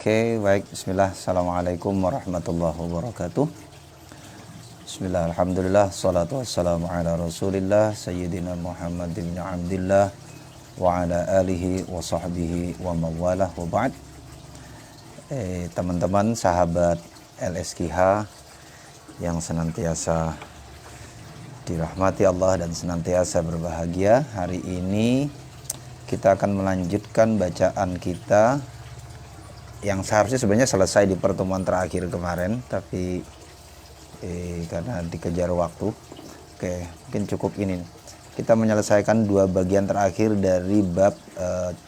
Oke, baik. Bismillah. Assalamualaikum warahmatullahi wabarakatuh. Bismillah, alhamdulillah, salatu wassalamu ala rasulillah Sayyidina Muhammad bin Abdillah wa ala alihi wa sahbihi wa mawalah wa ba'd. Teman-teman, sahabat LSKH yang senantiasa dirahmati Allah dan senantiasa berbahagia, hari ini kita akan melanjutkan bacaan kita yang seharusnya sebenarnya selesai di pertemuan terakhir kemarin, tapi karena dikejar waktu, mungkin cukup ini. Kita menyelesaikan dua bagian terakhir dari bab 3.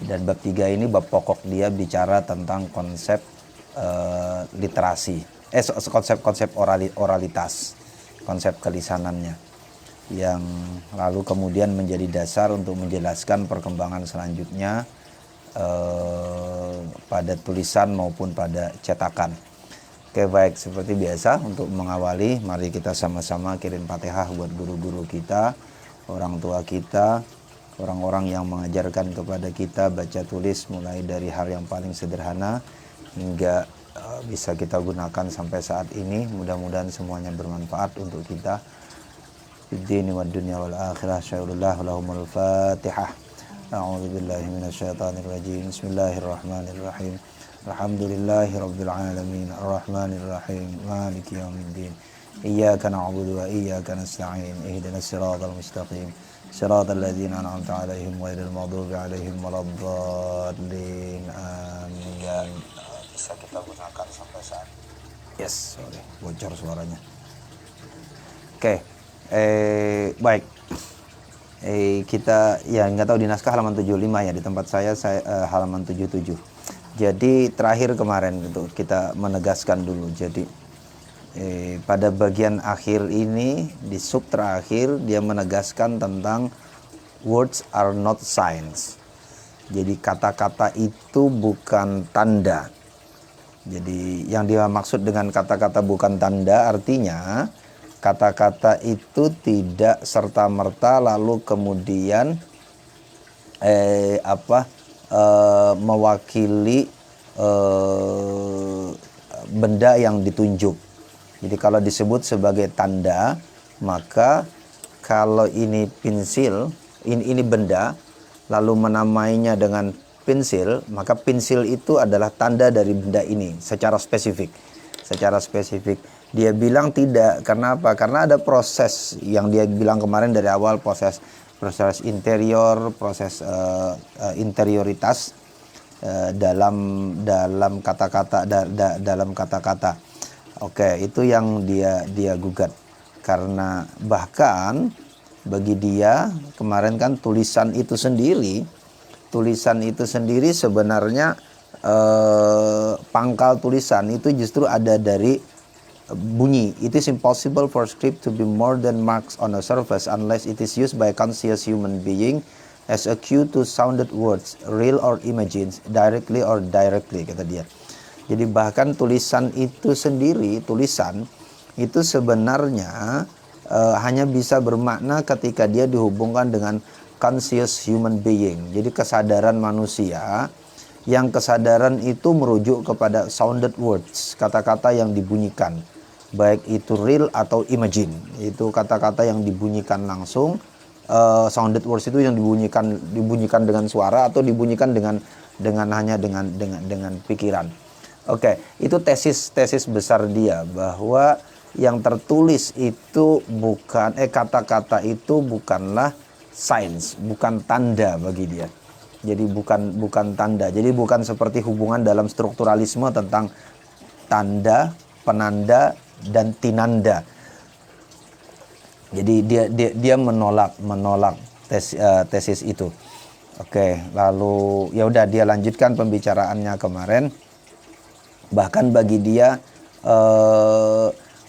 Dan bab 3 ini bab pokok, dia bicara tentang konsep literasi, konsep oralitas, konsep kelisanannya, yang lalu kemudian menjadi dasar untuk menjelaskan perkembangan selanjutnya pada tulisan maupun pada cetakan. Oke, baik, seperti biasa untuk mengawali, mari kita sama-sama kirim Fatihah buat guru-guru kita, orang tua kita, orang-orang yang mengajarkan kepada kita baca tulis mulai dari hal yang paling sederhana hingga bisa kita gunakan sampai saat ini. Mudah-mudahan semuanya bermanfaat untuk kita fid dini wad dunya wal akhirah. Sya'ulullah lahumul Fatihah. A'udzu billahi minasyaitonir rajim. Bismillahirrahmanirrahim. Alhamdulillahi rabbil alamin. Arrahmanir rahim. Maliki yaumiddin. Iyyaka na'budu wa iyyaka nasta'in. Ihdinas siratal mustaqim. Siratal ladzina an'amta 'alaihim ghairil maghdubi 'alaihim waladdallin. Amin. Bisa kita gunakan sampai saat. Yes, sorry, bocor suaranya. Oke. Baik. Kita ya nggak tahu di naskah halaman 75 ya, di tempat saya halaman 77. Jadi terakhir kemarin itu kita menegaskan dulu. Jadi pada bagian akhir ini di sub terakhir dia menegaskan tentang words are not signs. Jadi kata-kata itu bukan tanda. Jadi yang dia maksud dengan kata-kata bukan tanda artinya kata-kata itu tidak serta-merta lalu kemudian mewakili benda yang ditunjuk. Jadi kalau disebut sebagai tanda, maka kalau ini pensil, ini benda, lalu menamainya dengan pensil, maka pensil itu adalah tanda dari benda ini secara spesifik. Dia bilang tidak. Karena apa? Karena ada proses yang dia bilang kemarin dari awal, proses interior, proses interioritas dalam kata-kata dalam kata-kata. Oke, itu yang dia gugat. Karena bahkan bagi dia kemarin kan tulisan itu sendiri sebenarnya pangkal tulisan itu justru ada dari bunyi. It is impossible for script to be more than marks on a surface unless it is used by a conscious human being as a cue to sounded words, real or imagined, directly or directly, kata dia. Jadi bahkan tulisan itu sebenarnya hanya bisa bermakna ketika dia dihubungkan dengan conscious human being. Jadi kesadaran manusia, yang kesadaran itu merujuk kepada sounded words, kata-kata yang dibunyikan, baik itu real atau imagine. Itu kata-kata yang dibunyikan langsung. Sounded words itu yang dibunyikan dengan suara atau dibunyikan dengan pikiran. Oke, itu tesis besar dia, bahwa yang tertulis itu bukan kata-kata itu bukanlah signs, bukan tanda bagi dia. Jadi bukan tanda. Jadi bukan seperti hubungan dalam strukturalisme tentang tanda, penanda, dan tinanda. Jadi dia menolak tesis itu. Oke, lalu ya udah dia lanjutkan pembicaraannya kemarin. Bahkan bagi dia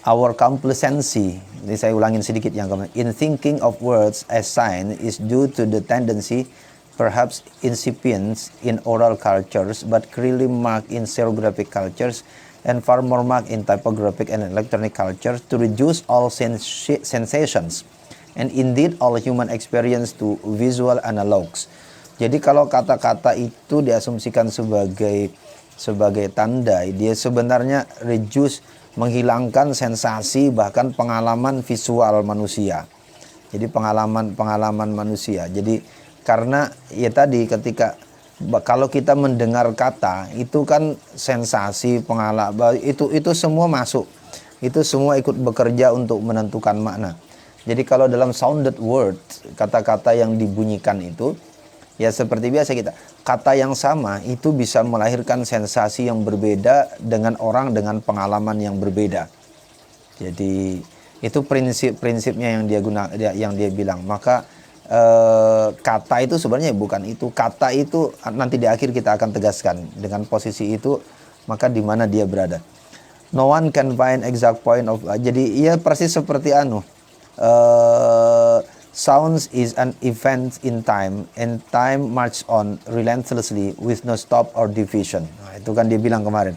our complacency, ini saya ulangin sedikit yang kemarin, in thinking of words as sign is due to the tendency, perhaps incipient in oral cultures, but clearly marked in serigraphic cultures, and far more marked in typographic and electronic cultures, to reduce all sensations, and indeed all human experience to visual analogues. Jadi kalau kata-kata itu diasumsikan sebagai tanda, dia sebenarnya reduce, menghilangkan sensasi bahkan pengalaman visual manusia. Jadi pengalaman manusia. Jadi karena ya tadi ketika kalau kita mendengar kata itu kan sensasi, pengalaman itu semua masuk. Itu semua ikut bekerja untuk menentukan makna. Jadi kalau dalam sounded word, kata-kata yang dibunyikan itu ya seperti biasa kita, kata yang sama itu bisa melahirkan sensasi yang berbeda dengan orang dengan pengalaman yang berbeda. Jadi itu prinsipnya yang dia bilang. Maka kata itu sebenarnya bukan itu. Kata itu nanti di akhir kita akan tegaskan dengan posisi itu, maka di mana dia berada. No one can find exact point of. Jadi ia persis seperti sounds is an event in time, and time march on relentlessly with no stop or division. Nah, itu kan dia bilang kemarin.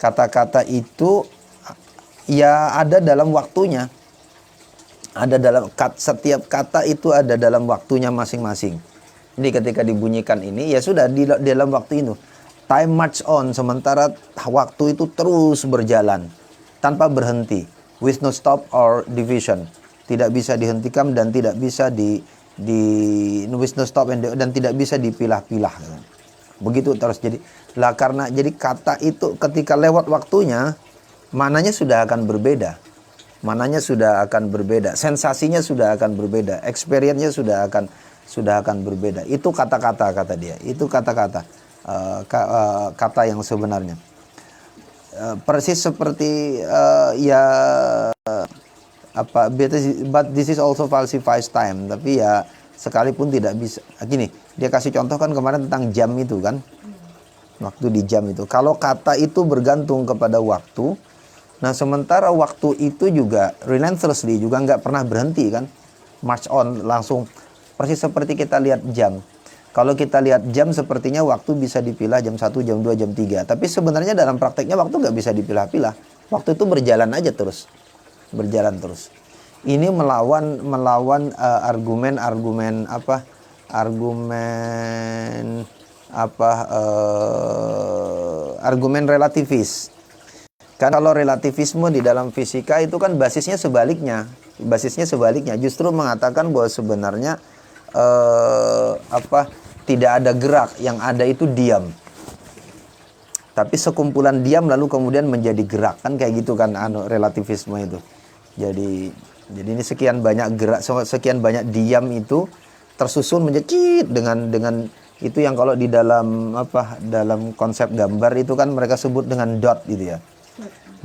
Kata-kata itu ya ada dalam waktunya. Setiap kata itu ada dalam waktunya masing-masing. Jadi ketika dibunyikan ini ya sudah di dalam waktu itu. Time march on, sementara waktu itu terus berjalan tanpa berhenti, with no stop or division. Tidak bisa dihentikan dan tidak bisa with no stop dan tidak bisa dipilah-pilah. Begitu terus. Jadi karena kata itu ketika lewat waktunya maknanya sudah akan berbeda. Maknanya sudah akan berbeda, sensasinya sudah akan berbeda, experience-nya sudah akan berbeda. Itu kata-kata kata dia. Itu kata-kata kata yang sebenarnya. Persis seperti but this is also falsifies time. Tapi ya sekalipun tidak bisa. Gini, dia kasih contoh kan kemarin tentang jam itu kan. Waktu di jam itu. Kalau kata itu bergantung kepada waktu, nah sementara waktu itu juga relentlessly, juga nggak pernah berhenti kan. March on, langsung. Persis seperti kita lihat jam. Kalau kita lihat jam sepertinya waktu bisa dipilah jam 1, jam 2, jam 3. Tapi sebenarnya dalam prakteknya waktu nggak bisa dipilah-pilah. Waktu itu berjalan aja terus. Berjalan terus. Ini melawan argumen relativis. Kan kalau relativisme di dalam fisika itu kan basisnya sebaliknya. Justru mengatakan bahwa sebenarnya tidak ada gerak, yang ada itu diam. Tapi sekumpulan diam lalu kemudian menjadi gerak, kan kayak gitu kan relativisme itu. Jadi ini sekian banyak gerak, sekian banyak diam itu tersusun menjadi dengan itu yang kalau di dalam dalam konsep gambar itu kan mereka sebut dengan dot gitu ya.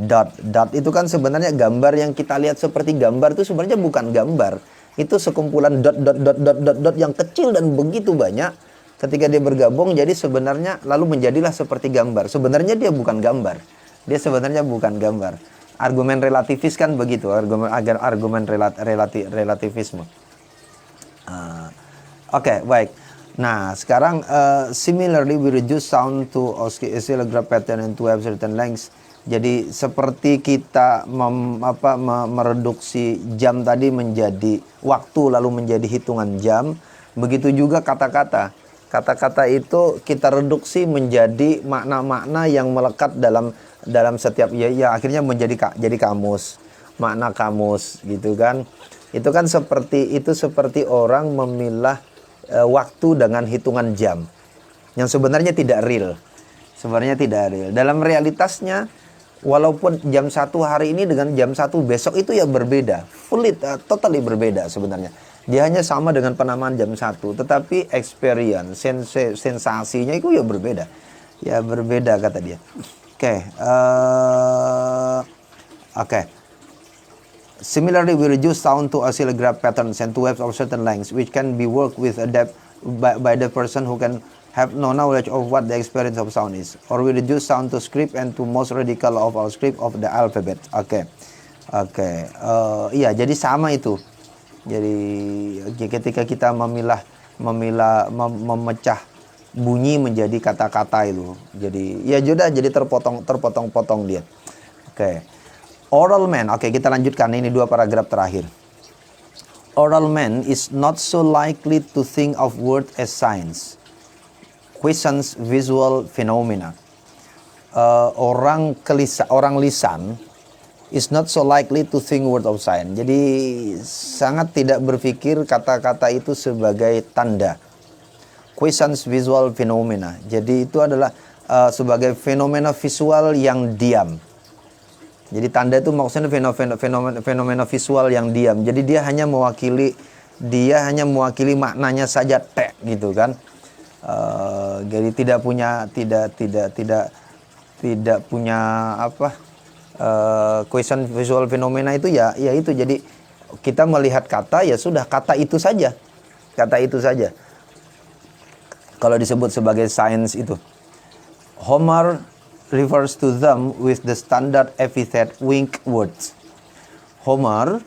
Dot itu kan sebenarnya gambar yang kita lihat seperti gambar itu sebenarnya bukan gambar. Itu sekumpulan dot yang kecil dan begitu banyak. Ketika dia bergabung jadi sebenarnya lalu menjadilah seperti gambar. Sebenarnya dia bukan gambar. Argumen relativis kan begitu, argumen relativisme. Oke, baik. Nah, sekarang similarly we reduce sound to oscillograph pattern and to have certain lengths. Jadi seperti kita mereduksi jam tadi menjadi waktu lalu menjadi hitungan jam, begitu juga kata-kata. Kata-kata itu kita reduksi menjadi makna-makna yang melekat dalam setiap ya akhirnya jadi kamus, makna kamus gitu kan. Itu kan seperti orang memilah waktu dengan hitungan jam yang sebenarnya tidak real. Dalam realitasnya walaupun jam 1 hari ini dengan jam 1 besok itu ya berbeda, totally berbeda sebenarnya. Dia hanya sama dengan penamaan jam 1, tetapi experience, sensasinya itu ya berbeda. Ya berbeda kata dia. Oke. Similarly, we reduce sound to oscillograph patterns and to waves of certain lengths, which can be worked with adapt by the person who can have no knowledge of what the experience of sound is. Or we reduce sound to script and to most radical of our script of the alphabet. Iya, jadi sama itu. Jadi ketika kita memecah bunyi menjadi kata-kata itu. Jadi ya sudah jadi terpotong-potong dia. Oral man. Kita lanjutkan ini 2 paragraf terakhir. Oral man is not so likely to think of words as signs. quiescence visual phenomena. Orang lisan is not so likely to think word of sign. Jadi sangat tidak berpikir kata-kata itu sebagai tanda. Quiescence visual phenomena. Jadi itu adalah sebagai fenomena visual yang diam. Jadi tanda itu maksudnya fenomena visual yang diam. Jadi dia hanya mewakili maknanya saja, gitu kan. Jadi tidak punya quiescent visual phenomena itu ya itu. Jadi kita melihat kata, ya sudah, kata itu saja. Kalau disebut sebagai science itu, Homer refers to them with the standard epithet wink words. Homer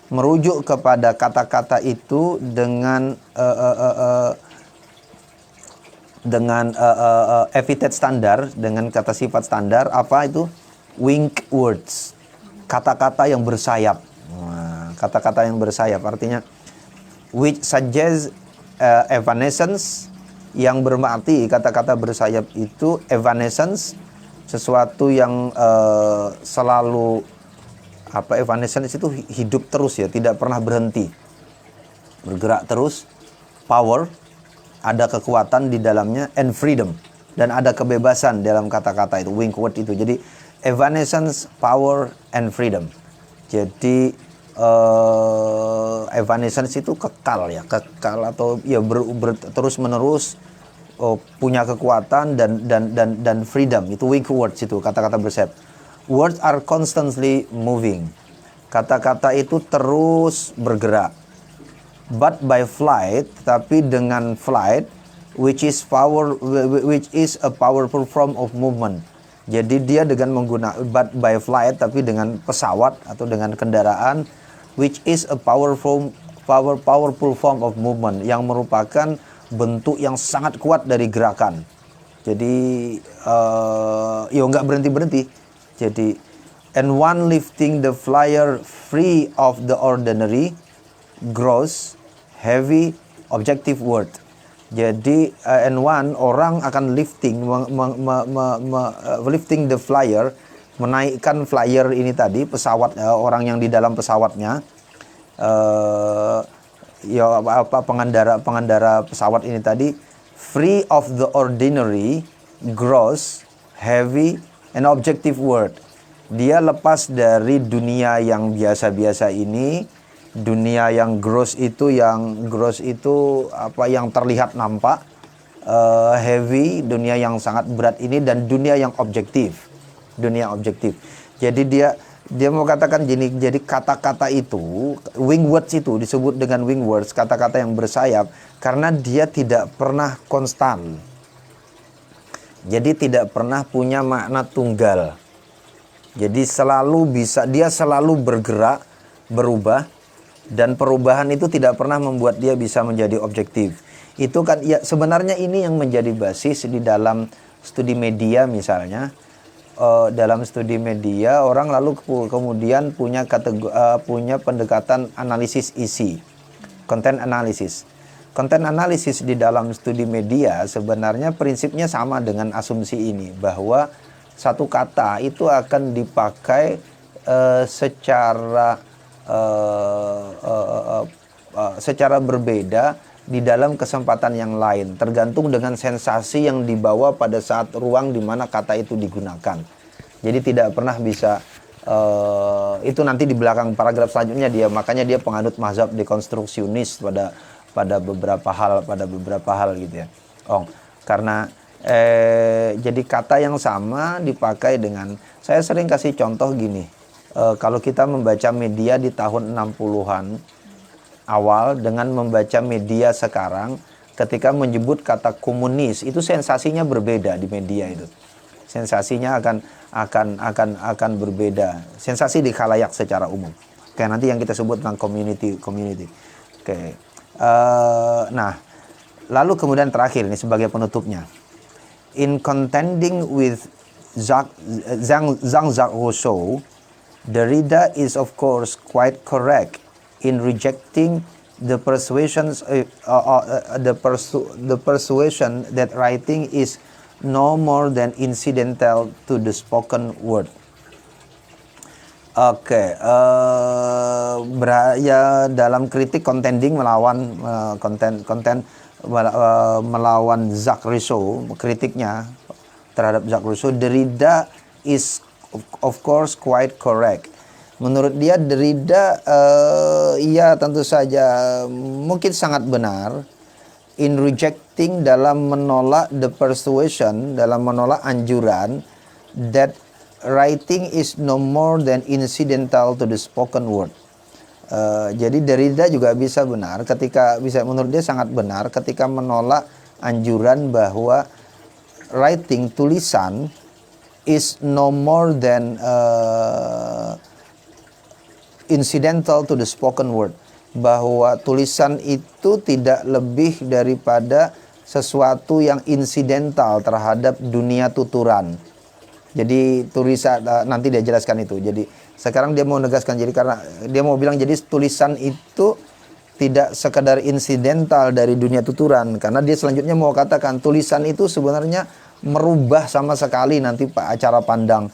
merujuk kepada kata-kata itu dengan epithet standar, dengan kata sifat standar. Apa itu? Wink words, kata-kata yang bersayap. Kata-kata yang bersayap artinya which suggests evanescence, yang berarti kata-kata bersayap itu evanescence, sesuatu yang selalu evanescence itu hidup terus ya, tidak pernah berhenti, bergerak terus. Power, ada kekuatan di dalamnya, and freedom, dan ada kebebasan dalam kata-kata itu, wink word itu. Jadi evanescence, power, and freedom. Jadi evanescence itu kekal atau ya terus menerus, punya kekuatan dan freedom. Itu wink words, itu kata-kata bersayap. Words are constantly moving. Kata-kata itu terus bergerak. But by flight, tapi dengan flight, which is a powerful form of movement. Jadi dia dengan menggunakan but by flight, tapi dengan pesawat atau dengan kendaraan, which is a powerful form of movement, yang merupakan bentuk yang sangat kuat dari gerakan. Jadi nggak berhenti. Jadi and one lifting the flyer free of the ordinary, gross, heavy, objective word. Jadi and one, orang akan lifting lifting the flyer, menaikkan flyer ini tadi, pesawat, orang yang di dalam pesawatnya, pengendara pesawat ini tadi, free of the ordinary, gross, heavy, and objective word. Dia lepas dari dunia yang biasa-biasa ini, dunia yang gross itu yang terlihat nampak, heavy, dunia yang sangat berat ini, dan dunia yang objektif. Jadi dia mau katakan gini, jadi kata-kata itu, wing words itu disebut dengan wing words, kata-kata yang bersayap, karena dia tidak pernah konstan. Jadi tidak pernah punya makna tunggal. Jadi dia selalu bergerak, berubah, dan perubahan itu tidak pernah membuat dia bisa menjadi objektif. Itu kan ya, sebenarnya ini yang menjadi basis di dalam studi media misalnya. Dalam studi media, orang lalu kemudian punya pendekatan analisis isi, content analysis. Content analysis di dalam studi media sebenarnya prinsipnya sama dengan asumsi ini, bahwa satu kata itu akan dipakai secara berbeda di dalam kesempatan yang lain, tergantung dengan sensasi yang dibawa pada saat ruang di mana kata itu digunakan. Jadi tidak pernah bisa, itu nanti di belakang paragraf selanjutnya makanya dia penganut mazhab dekonstruksionis pada beberapa hal gitu ya. Karena jadi kata yang sama dipakai dengan, saya sering kasih contoh gini. Kalau kita membaca media di tahun 60-an awal dengan membaca media sekarang, ketika menyebut kata komunis, itu sensasinya berbeda di media itu. Sensasinya akan berbeda. Sensasi di khalayak secara umum. Kayak nanti yang kita sebut tentang community. Oke. Nah, lalu kemudian terakhir ini sebagai penutupnya. In contending with Jean-Jacques Rousseau, Derrida is of course quite correct in rejecting the persuasion that writing is no more than incidental to the spoken word. Oke, ya dalam kritik contending melawan melawan Jacques Rousseau, kritiknya terhadap Jacques Rousseau, Derrida is of course quite correct. Menurut dia Derrida ya tentu saja mungkin sangat benar in rejecting, dalam menolak the persuasion, dalam menolak anjuran that writing is no more than incidental to the spoken word. Jadi Derrida juga bisa benar menurut dia sangat benar ketika menolak anjuran bahwa writing, tulisan, is no more than incidental to the spoken word, bahwa tulisan itu tidak lebih daripada sesuatu yang insidental terhadap dunia tuturan. Jadi tulisan, nanti dia jelaskan itu. Jadi sekarang dia mau menegaskan, jadi karena dia mau bilang jadi tulisan itu tidak sekedar insidental dari dunia tuturan, karena dia selanjutnya mau katakan tulisan itu sebenarnya merubah sama sekali nanti cara pandang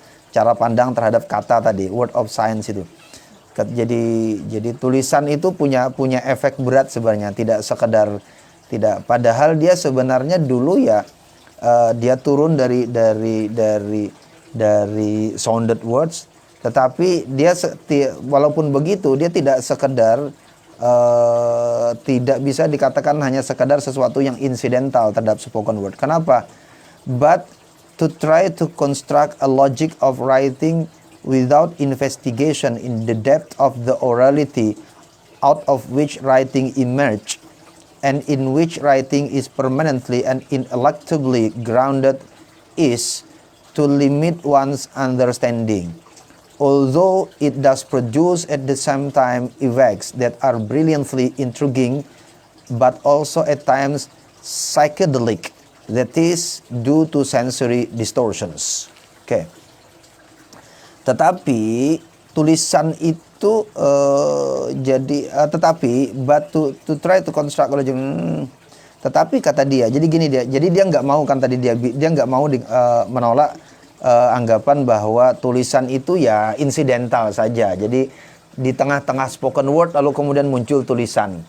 terhadap kata tadi, word of science itu. Jadi tulisan itu punya efek berat sebenarnya, tidak padahal dia sebenarnya dulu ya dia turun dari sounded words, tetapi dia walaupun begitu dia tidak sekedar tidak bisa dikatakan hanya sekedar sesuatu yang incidental terhadap spoken word. Kenapa? But to try to construct a logic of writing without investigation in the depth of the orality out of which writing emerged, and in which writing is permanently and ineluctably grounded, is to limit one's understanding. Although it does produce at the same time effects that are brilliantly intriguing, but also at times psychedelic, that is due to sensory distortions. Oke. Tetapi tulisan itu but to try to construct logic. Tetapi kata dia, jadi gini dia nggak mau kan tadi dia nggak mau menolak anggapan bahwa tulisan itu ya insidental saja. Jadi di tengah-tengah spoken word lalu kemudian muncul tulisan,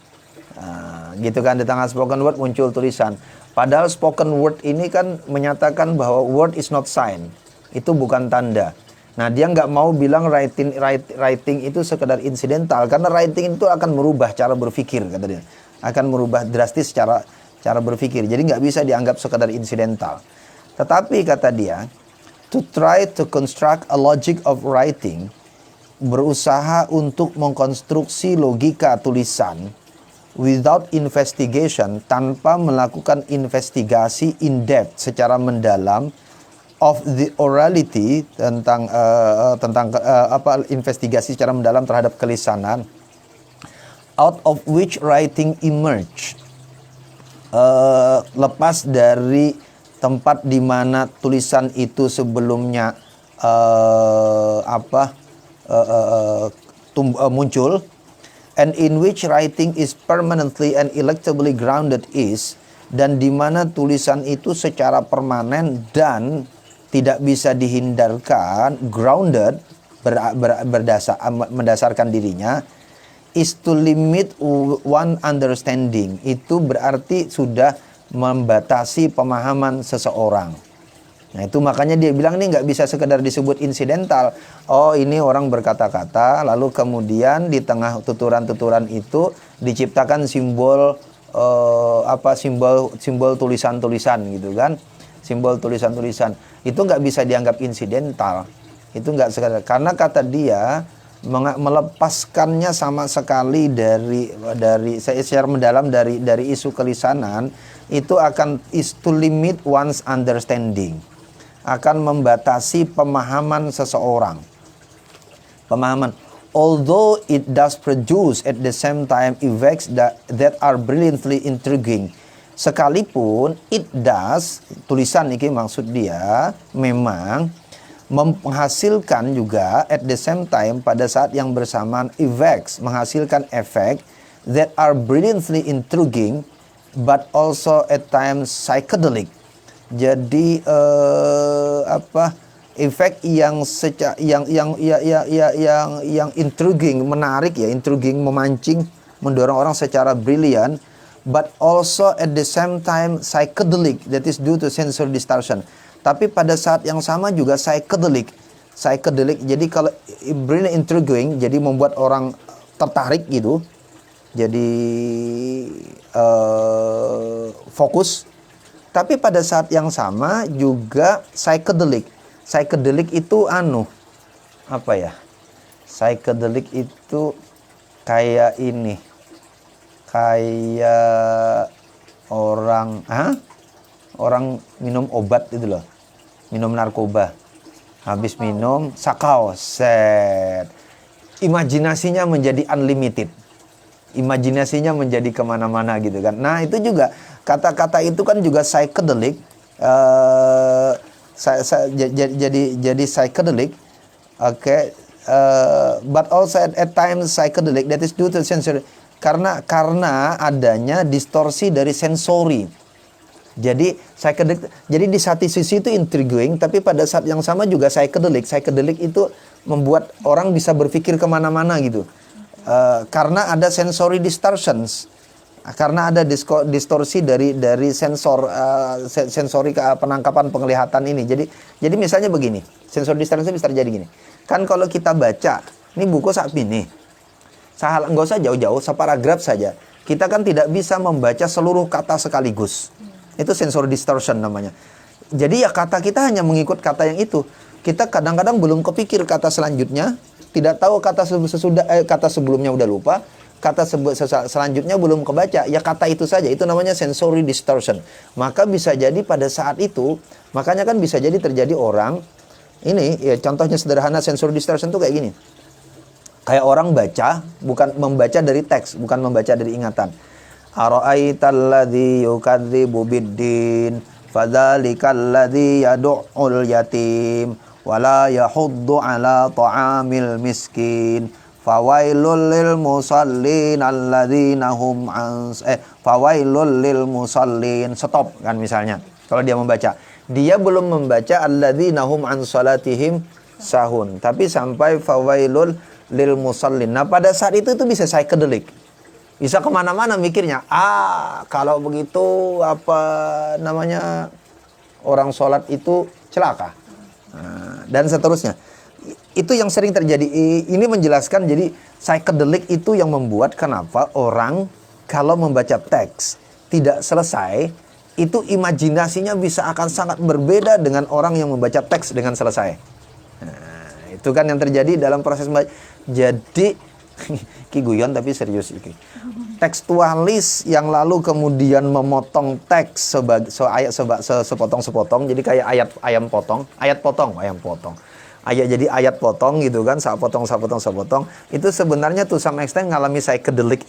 gitu kan, di tengah spoken word muncul tulisan. Padahal spoken word ini kan menyatakan bahwa word is not sign, itu bukan tanda. Nah dia nggak mau bilang writing itu sekedar insidental, karena writing itu akan merubah cara berpikir, kata dia, akan merubah drastis cara berpikir. Jadi nggak bisa dianggap sekedar insidental. Tetapi kata dia, to try to construct a logic of writing, berusaha untuk mengkonstruksi logika tulisan without investigation, tanpa melakukan investigasi in depth, secara mendalam, of the orality, tentang investigasi secara mendalam terhadap kelisanan, out of which writing emerged, lepas dari tempat di mana tulisan itu sebelumnya muncul, and in which writing is permanently and electably grounded is, dan di mana tulisan itu secara permanen dan tidak bisa dihindarkan, grounded, mendasarkan dirinya, is to limit one understanding. Itu berarti sudah membatasi pemahaman seseorang. Nah itu makanya dia bilang ini nggak bisa sekedar disebut insidental. Oh ini orang berkata-kata, lalu kemudian di tengah tuturan-tuturan itu diciptakan simbol simbol tulisan-tulisan gitu kan, simbol tulisan-tulisan. Itu nggak bisa dianggap insidental. Itu nggak sekedar, karena kata dia melepaskannya sama sekali dari secara mendalam dari isu kelisanan, itu akan is to limit one's understanding, akan membatasi pemahaman seseorang. Pemahaman. Although it does produce at the same time effects that are brilliantly intriguing. Sekalipun it does, tulisan ini maksud dia, memang menghasilkan juga at the same time, pada saat yang bersamaan, effects, menghasilkan efek that are brilliantly intriguing but also at times psychedelic. Jadi efek yang yang intriguing, menarik ya, intriguing, memancing, mendorong orang secara brilian, but also at the same time psychedelic, that is due to sensory distortion. Tapi pada saat yang sama juga psychedelic. Jadi kalau brilliant intriguing, jadi membuat orang tertarik gitu. Jadi fokus. Tapi pada saat yang sama juga psychedelic. Psychedelic itu apa ya? Psychedelic itu kayak ini. Kayak orang minum obat itu loh. Minum narkoba. Habis minum sakau, set. Imajinasinya menjadi unlimited. Imajinasinya menjadi kemana-mana gitu kan. Nah itu juga kata-kata itu kan juga psychedelic. Jadi psychedelic. Okay. But also at times psychedelic, that is due to sensory. Karena adanya distorsi dari sensori. Jadi psychedelic, jadi di satu sisi itu intriguing, tapi pada saat yang sama juga psychedelic. Psychedelic itu membuat orang bisa berpikir kemana-mana gitu. Karena ada sensory distortions, karena ada distorsi dari sensor sensori penangkapan penglihatan ini. Jadi misalnya begini, sensor distorsi bisa terjadi gini. Kan kalau kita baca, ini buku sapi nih, nggak usah jauh-jauh, separagraf saja. Kita kan tidak bisa membaca seluruh kata sekaligus. Itu sensor distortion namanya. Jadi ya kata kita hanya mengikut kata yang itu. Kita kadang-kadang belum kepikir kata selanjutnya, tidak tahu kata kata sebelumnya udah lupa, kata selanjutnya belum kebaca, ya kata itu saja. Itu namanya sensory distortion. Maka bisa jadi pada saat itu, makanya kan bisa jadi terjadi orang ini ya, contohnya sederhana sensory distortion tuh kayak gini. Kayak orang baca, bukan membaca dari teks, bukan membaca dari ingatan. Ara'aital ladzi yukadzibu biddin fadzalikal ladzi yad'ul yatim wala yahuddu ala ta'amil miskin fawailul lil musallin alladzina hum fawailul lil musallin. Stop kan misalnya. Kalau dia membaca, dia belum membaca alladzina hum an salatihim sahun, tapi sampai fawailul lil musallin. Nah pada saat itu bisa psychedelic, bisa kemana-mana mikirnya. Kalau begitu apa namanya, orang sholat itu celaka, dan seterusnya. Itu yang sering terjadi. Ini menjelaskan jadi psychedelic itu yang membuat kenapa orang kalau membaca teks tidak selesai, itu imajinasinya bisa akan sangat berbeda dengan orang yang membaca teks dengan selesai. Itu kan yang terjadi dalam proses membaca. Jadi ki guyon tapi serius iki. Tekstualis yang lalu kemudian memotong teks sepotong-sepotong, jadi kayak ayam potong. Jadi ayat potong gitu kan, sapotong. Itu sebenarnya tuh some extent ngalami psychedelic.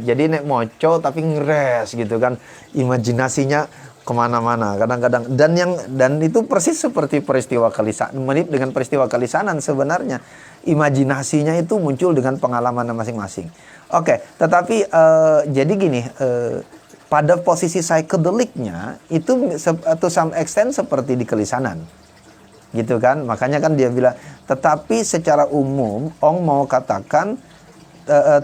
Jadi nek moco tapi ngeres gitu kan, imajinasinya kemana-mana kadang-kadang, dan itu persis seperti peristiwa kelisanan, mirip dengan peristiwa kelisanan sebenarnya. Imajinasinya itu muncul dengan pengalaman masing-masing. Oke, tetapi jadi gini, pada posisi psychedelicnya itu to some extent seperti di kelisanan, gitu kan? Makanya kan dia bilang, tetapi secara umum, Ong mau katakan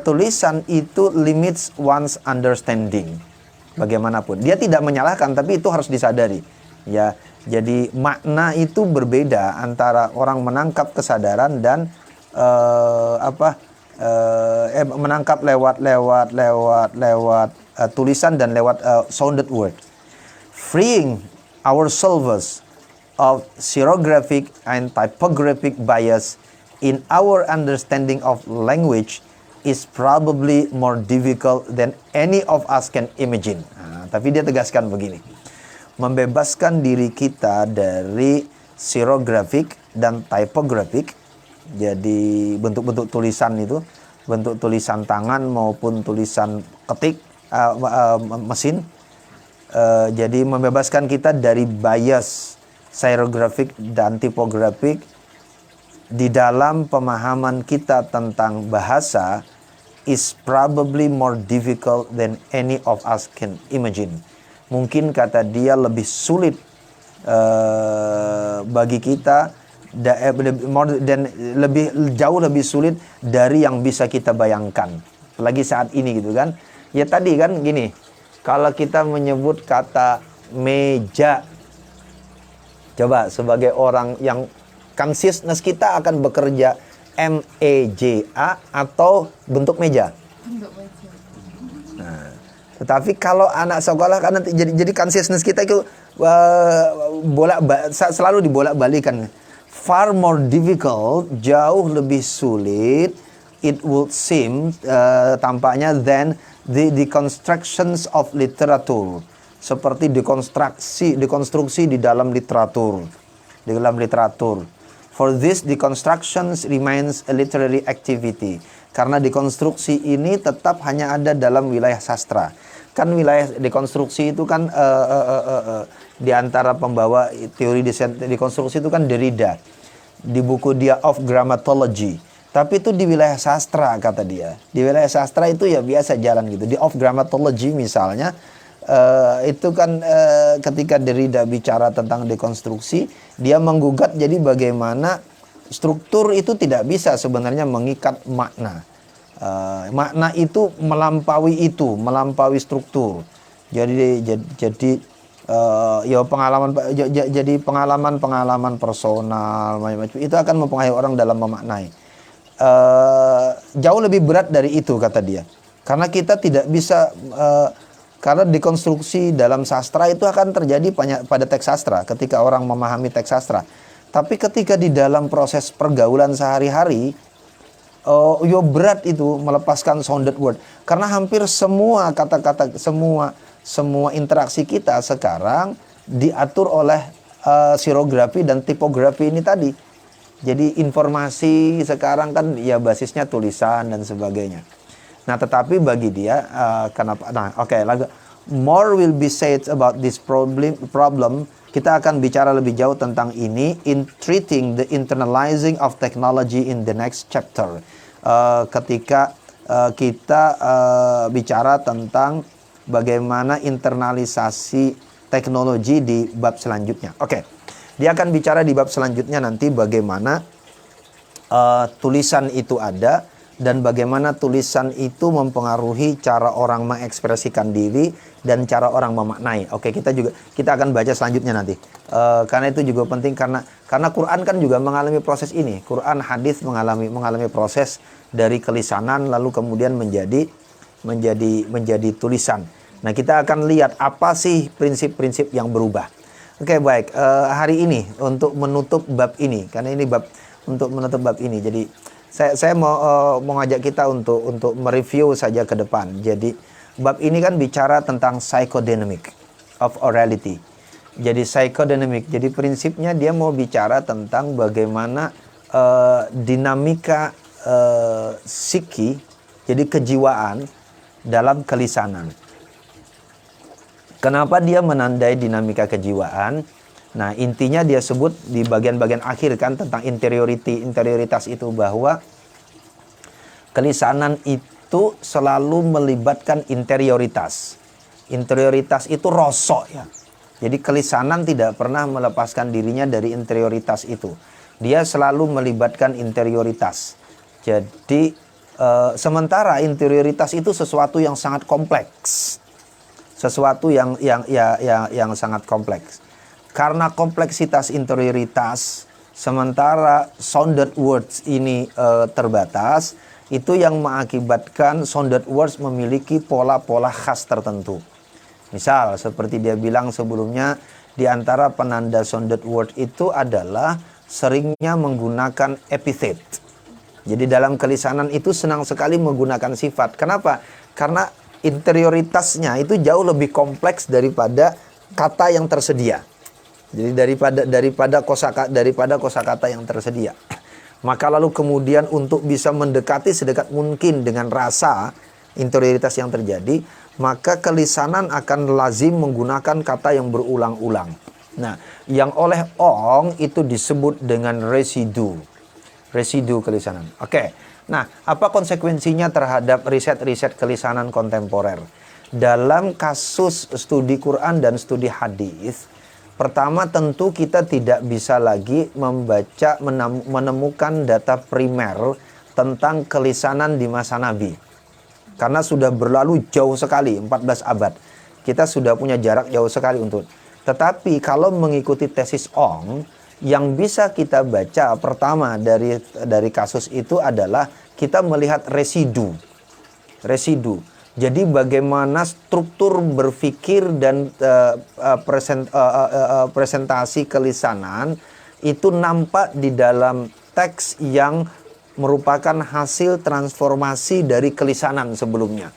tulisan itu limits one's understanding. Bagaimanapun, dia tidak menyalahkan, tapi itu harus disadari. Ya, jadi makna itu berbeda antara orang menangkap kesadaran dan menangkap lewat tulisan dan lewat sounded word. Freeing ourselves of xerographic and typographic bias in our understanding of language is probably more difficult than any of us can imagine. Tapi dia tegaskan begini, membebaskan diri kita dari xerographic dan typographic, jadi bentuk-bentuk tulisan itu, bentuk tulisan tangan maupun tulisan ketik mesin. Jadi membebaskan kita dari bias xerographic dan typographic di dalam pemahaman kita tentang bahasa is probably more difficult than any of us can imagine. Mungkin kata dia lebih sulit bagi kita dan jauh lebih sulit dari yang bisa kita bayangkan. Apalagi saat ini gitu kan. Ya tadi kan gini, kalau kita menyebut kata meja, coba sebagai orang yang consciousness kita akan bekerja MEJA atau bentuk meja. Nah, tetapi kalau anak sekolah kan nanti jadi consciousness kita itu selalu dibolak-balikan. Far more difficult, jauh lebih sulit, it would seem tampaknya than the constructions of literature. Seperti dekonstruksi di dalam literatur. For this, deconstructions remains a literary activity. Karena dekonstruksi ini tetap hanya ada dalam wilayah sastra. Kan wilayah dekonstruksi itu kan di antara pembawa teori dekonstruksi itu kan Derrida. Di buku dia Of Grammatology. Tapi itu di wilayah sastra kata dia. Di wilayah sastra itu ya biasa jalan gitu. Di Of Grammatology misalnya, itu kan ketika Derrida bicara tentang dekonstruksi, dia menggugat jadi bagaimana struktur itu tidak bisa sebenarnya mengikat makna. Makna itu melampaui struktur. Jadi pengalaman personal macam-macam itu akan mempengaruhi orang dalam memaknai. Jauh lebih berat dari itu kata dia. Karena kita tidak bisa karena dekonstruksi dalam sastra itu akan terjadi pada teks sastra ketika orang memahami teks sastra. Tapi ketika di dalam proses pergaulan sehari-hari, berat itu melepaskan sounded word. Karena hampir semua kata-kata, semua interaksi kita sekarang diatur oleh sirografi dan tipografi ini tadi. Jadi informasi sekarang kan ya basisnya tulisan dan sebagainya. Nah, tetapi bagi dia kenapa? Nah, lagu more will be said about this problem. Kita akan bicara lebih jauh tentang ini in treating the internalizing of technology in the next chapter. Ketika kita bicara tentang bagaimana internalisasi teknologi di bab selanjutnya. Dia akan bicara di bab selanjutnya nanti bagaimana tulisan itu ada dan bagaimana tulisan itu mempengaruhi cara orang mengekspresikan diri dan cara orang memaknai. Kita akan baca selanjutnya nanti. Karena itu juga penting karena Quran kan juga mengalami proses ini. Quran, hadis mengalami proses dari kelisanan lalu kemudian menjadi tulisan. Nah, kita akan lihat apa sih prinsip-prinsip yang berubah. Baik. Hari ini untuk menutup bab ini, karena ini bab untuk menutup bab ini. Jadi saya mau mengajak kita untuk mereview saja ke depan. Jadi bab ini kan bicara tentang psychodynamic of orality. Jadi psychodynamic. Jadi prinsipnya dia mau bicara tentang bagaimana dinamika psiki, jadi kejiwaan dalam kelisanan. Kenapa dia menandai dinamika kejiwaan? Nah, intinya dia sebut di bagian-bagian akhir kan tentang interioritas itu, bahwa kelisanan itu selalu melibatkan interioritas. Interioritas itu rosok ya. Jadi kelisanan tidak pernah melepaskan dirinya dari interioritas itu. Dia selalu melibatkan interioritas. Jadi sementara interioritas itu sesuatu yang sangat kompleks. Sesuatu yang sangat kompleks. Karena kompleksitas interioritas, sementara sounded words ini terbatas, itu yang mengakibatkan sounded words memiliki pola-pola khas tertentu. Misal, seperti dia bilang sebelumnya, di antara penanda sounded word itu adalah seringnya menggunakan epithet. Jadi dalam kelisanan itu senang sekali menggunakan sifat. Kenapa? Karena interioritasnya itu jauh lebih kompleks daripada kata yang tersedia. Jadi daripada kosakata yang tersedia. Maka lalu kemudian untuk bisa mendekati sedekat mungkin dengan rasa interioritas yang terjadi, maka kelisanan akan lazim menggunakan kata yang berulang-ulang. Nah, yang oleh Ong itu disebut dengan residu kelisanan. Nah, apa konsekuensinya terhadap riset-riset kelisanan kontemporer? Dalam kasus studi Quran dan studi hadis, pertama tentu kita tidak bisa lagi membaca, menemukan data primer tentang kelisanan di masa Nabi. Karena sudah berlalu jauh sekali, 14 abad. Kita sudah punya jarak jauh sekali untuk. Tetapi kalau mengikuti tesis Ong, yang bisa kita baca pertama dari kasus itu adalah kita melihat residu. Jadi bagaimana struktur berpikir dan presentasi kelisanan itu nampak di dalam teks yang merupakan hasil transformasi dari kelisanan sebelumnya.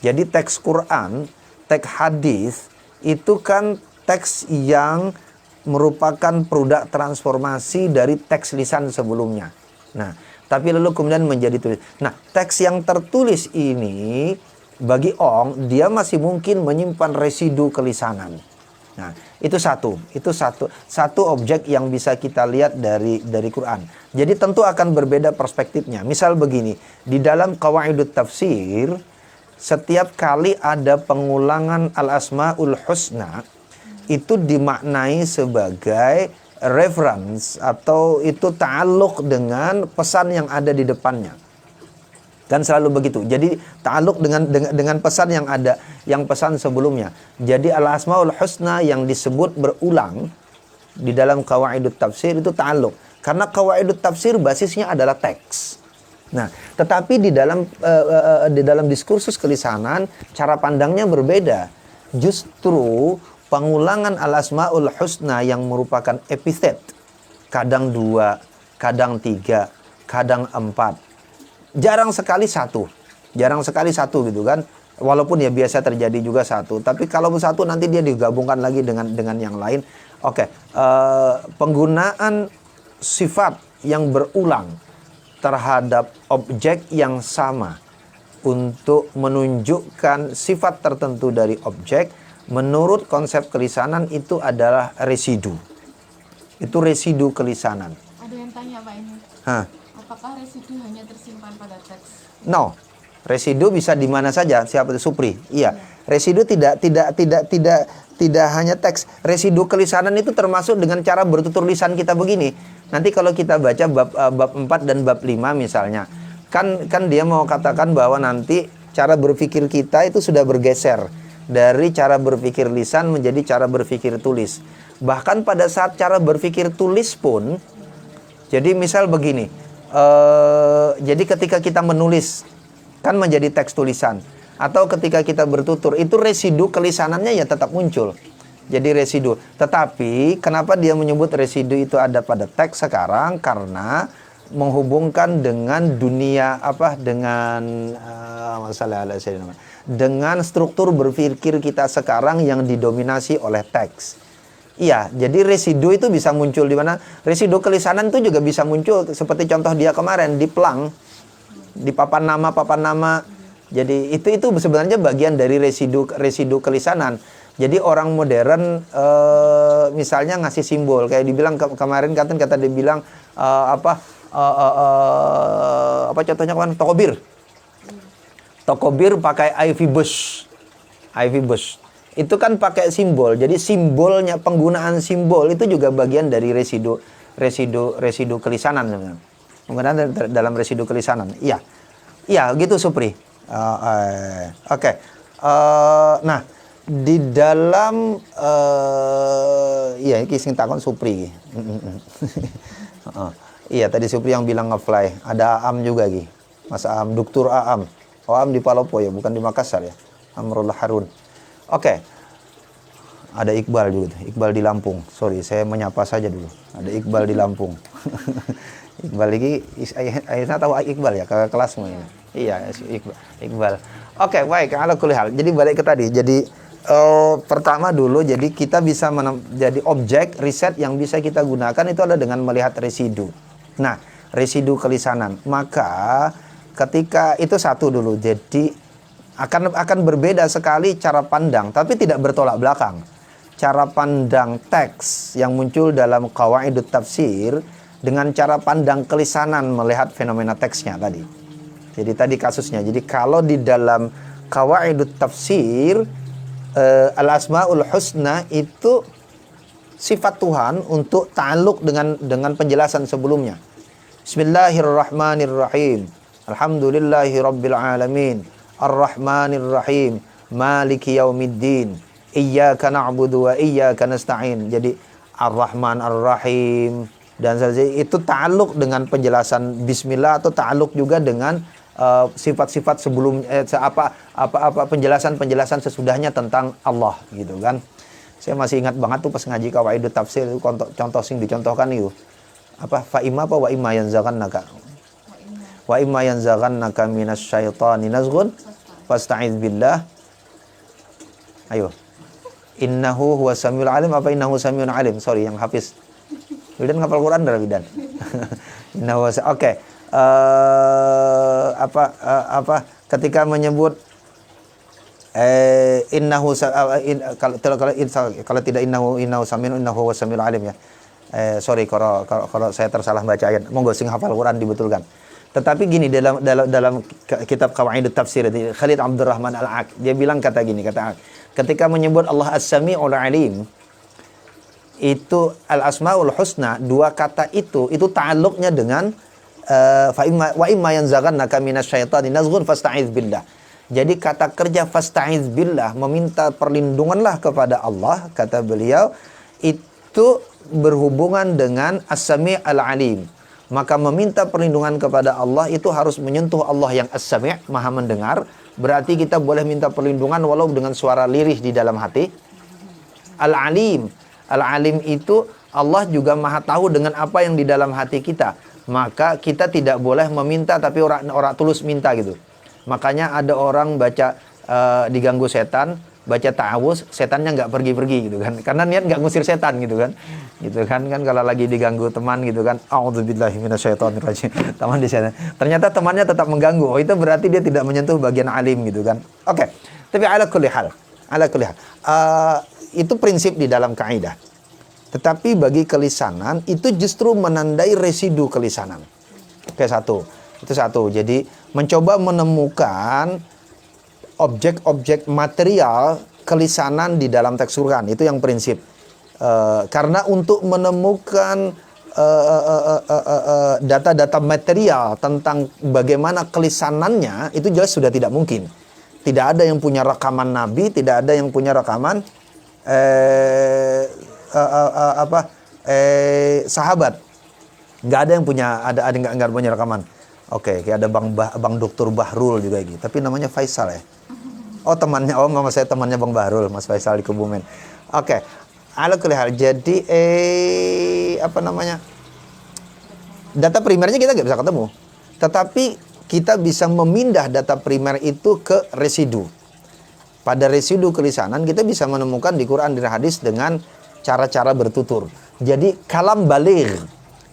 Jadi teks Quran, teks hadis itu kan teks yang merupakan produk transformasi dari teks lisan sebelumnya. Nah, tapi lalu kemudian menjadi tulis. Nah, teks yang tertulis ini bagi Ong, dia masih mungkin menyimpan residu kelisanan. Nah, itu satu objek yang bisa kita lihat dari Quran. Jadi tentu akan berbeda perspektifnya. Misal begini, di dalam Qawaidut Tafsir, setiap kali ada pengulangan Al-Asmaul Husna, itu dimaknai sebagai reference atau itu ta'alluq dengan pesan yang ada di depannya. Kan selalu begitu. Jadi ta'alluq dengan pesan yang ada, yang pesan sebelumnya. Jadi Al-Asmaul Husna yang disebut berulang di dalam Qawaidut Tafsir itu ta'alluq. Karena Qawaidut Tafsir basisnya adalah teks. Nah, tetapi di dalam diskursus kelisanan cara pandangnya berbeda. Justru pengulangan Al-Asmaul Husna yang merupakan epitet, kadang 2, kadang 3, kadang 4, jarang sekali satu gitu kan. Walaupun ya biasa terjadi juga satu, tapi kalau satu nanti dia digabungkan lagi dengan yang lain. Oke, penggunaan sifat yang berulang terhadap objek yang sama untuk menunjukkan sifat tertentu dari objek, menurut konsep kelisanan itu adalah residu. Itu residu kelisanan. Ada yang tanya Pak ini. Apakah residu hanya tersimpan pada teks? No. Residu bisa di mana saja. Siapa itu? Supri. Iya. Residu tidak hanya teks. Residu kelisanan itu termasuk dengan cara bertutur lisan kita begini. Nanti kalau kita baca bab 4 dan bab 5 misalnya, kan dia mau katakan bahwa nanti cara berpikir kita itu sudah bergeser dari cara berpikir lisan menjadi cara berpikir tulis. Bahkan pada saat cara berpikir tulis pun, jadi misal begini, jadi ketika kita menulis kan menjadi teks tulisan, atau ketika kita bertutur itu residu kelisanannya ya tetap muncul. Jadi residu. Tetapi kenapa dia menyebut residu itu ada pada teks sekarang? Karena menghubungkan dengan dunia dengan struktur berpikir kita sekarang yang didominasi oleh teks. Iya, jadi residu itu bisa muncul di mana? Residu kelisanan itu juga bisa muncul seperti contoh dia kemarin di plang, di papan nama. Jadi itu sebenarnya bagian dari residu kelisanan. Jadi orang modern misalnya ngasih simbol kayak dibilang kemarin kata dia bilang apa contohnya kan Tokobir pakai Ivy Bush. Itu kan pakai simbol. Jadi simbolnya, penggunaan simbol itu juga bagian dari residu kelisanan sebenarnya. Penggunaan dalam residu kelisanan. Iya. Iya, gitu Supri. Oke. Nah, di dalam iya iki sing takon Supri. Iya, tadi Supri yang bilang nge-fly. Ada Aam juga iki. Mas Aam, Duktur Aam. Oh, Aam di Palopo ya, bukan di Makassar ya. Amrullah Harun. Oke. Ada Iqbal juga. Iqbal di Lampung. Sorry, saya menyapa saja dulu. Ada Iqbal di Lampung. Iqbal ini, saya tahu Iqbal ya, kakak kelasmu ini. Iya, Iqbal. Oke, baik. Ala kulli hal. Jadi balik ke tadi. Jadi pertama dulu, jadi kita bisa jadi objek riset yang bisa kita gunakan itu adalah dengan melihat residu. Nah, residu kelisanan. Maka ketika itu satu dulu. Jadi akan berbeda sekali cara pandang, tapi tidak bertolak belakang. Cara pandang teks yang muncul dalam Qawaidut Tafsir dengan cara pandang kelisanan melihat fenomena teksnya tadi. Jadi tadi kasusnya. Jadi kalau di dalam qawaidut tafsir al-asmaul husna itu sifat Tuhan untuk ta'alluq dengan penjelasan sebelumnya. Bismillahirrahmanirrahim. Alhamdulillahi rabbil alamin. Ar-Rahmanir-Rahim. Maliki yaumiddin. Iyyaka na'budu wa iyyaka nasta'in. Jadi Ar-Rahman Ar-Rahim dan itu ta'alluq dengan penjelasan bismillah atau ta'alluq juga dengan sifat-sifat sebelum penjelasan sesudahnya tentang Allah gitu kan. Saya masih ingat banget tuh pas ngaji qawaidut tafsir itu contoh sing dicontohkan itu. Fa imma wa imma yanzaghannaka. Wa imma yanzaghannaka minasyaitani nazghun fasta'iz billah. Ayo. Innahu huwas samiul alim innahu samiun alim. Sorry yang hafiz. Widan ngapal Quran dah Widan. Innahu oke. Ketika menyebut innahu kalau tidak innahu samiun innahu huwas samiul alim ya. Sorry kalau saya tersalah baca ayat. Monggo sing hafal Quran dibetulkan. Tetapi gini dalam kitab Qawaidut Tafsir Khalid Abdurrahman Al-Aq dia bilang kata ketika menyebut Allah As-Sami'ul Alim itu al-asmaul husna, dua kata itu ta'alluqnya dengan wa imma yanzaghannaka minasyaitani nazghun fasta'iz billah. Jadi kata kerja fasta'iz billah, meminta perlindunganlah kepada Allah, kata beliau, itu berhubungan dengan As-Sami' Al-Alim. Maka meminta perlindungan kepada Allah itu harus menyentuh Allah yang As-Sami', Maha mendengar. Berarti kita boleh minta perlindungan walau dengan suara lirih di dalam hati. Al-Alim. Al-Alim itu Allah juga Maha tahu dengan apa yang di dalam hati kita. Maka kita tidak boleh meminta tapi orang tulus minta gitu. Makanya ada orang baca diganggu setan, baca ta'awuz, setannya nggak pergi-pergi gitu kan. Karena niat nggak ngusir setan gitu kan. Gitu kan kalau lagi diganggu teman gitu kan. A'udzubillahi minasyaitonirrajim. Teman di sana. Ternyata temannya tetap mengganggu. Oh, itu berarti dia tidak menyentuh bagian alim gitu kan. Oke. Tapi ala kulli hal. Itu prinsip di dalam kaidah. Tetapi bagi kelisanan itu justru menandai residu kelisanan. Oke, itu satu. Jadi mencoba menemukan objek-objek material kelisanan di dalam teks Quran, itu yang prinsip. Karena untuk menemukan data-data material tentang bagaimana kelisanannya itu jelas sudah tidak mungkin. Tidak ada yang punya rekaman Nabi, tidak ada yang punya rekaman sahabat. Nggak ada yang punya, nggak punya rekaman. Oke, kayak ada Bang Dr. Bahrul juga gitu. Tapi namanya Faisal ya. Oh temannya, mama saya temannya Bang Bahrul, Mas Faisal di Kebumen. Oke, ala kulli hal. Jadi data primernya kita nggak bisa ketemu. Tetapi kita bisa memindah data primer itu ke residu. Pada residu kelisanan kita bisa menemukan di Quran dan hadis dengan cara-cara bertutur. Jadi kalam baligh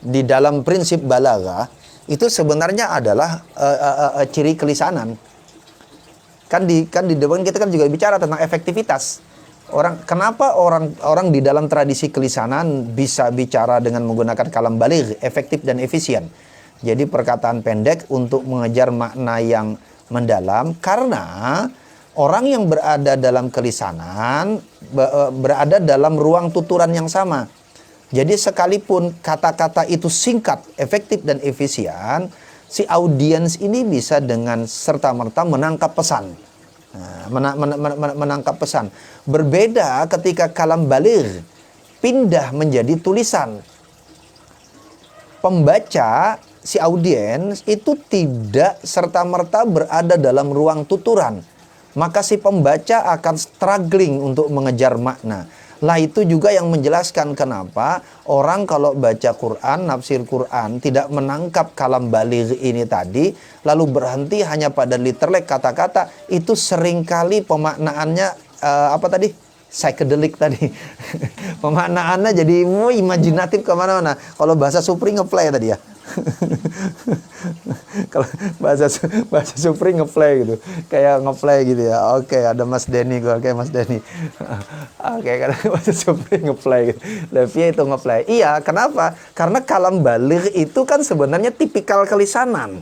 di dalam prinsip balaghah itu sebenarnya adalah ciri kelisanan. Kan di depan kita kan juga bicara tentang efektivitas. Kenapa orang di dalam tradisi kelisanan bisa bicara dengan menggunakan kalam baligh, efektif dan efisien. Jadi perkataan pendek untuk mengejar makna yang mendalam, karena orang yang berada dalam kelisanan berada dalam ruang tuturan yang sama. Jadi sekalipun kata-kata itu singkat, efektif dan efisien, si audiens ini bisa dengan serta-merta menangkap pesan. Menangkap pesan. Berbeda ketika kalam baligh pindah menjadi tulisan. Pembaca, si audiens itu tidak serta-merta berada dalam ruang tuturan. Maka si pembaca akan struggling untuk mengejar makna. Lah itu juga yang menjelaskan kenapa orang kalau baca Quran, nafsir Quran tidak menangkap kalam baligh ini tadi, lalu berhenti hanya pada literally kata-kata, itu seringkali pemaknaannya psychedelic tadi. Pemaknaannya jadi imajinatif kemana-mana. Kalau bahasa Supri ngeplay tadi ya. Kalau bahasa Supri ngeplay gitu, kayak ngeplay gitu ya. Oke, ada Mas Denny, oke Mas Denny. Oke, karena bahasa Supri ngeplay gitu. Levi itu ngeplay. Iya, kenapa? Karena kalam baligh itu kan sebenarnya tipikal kelisanan,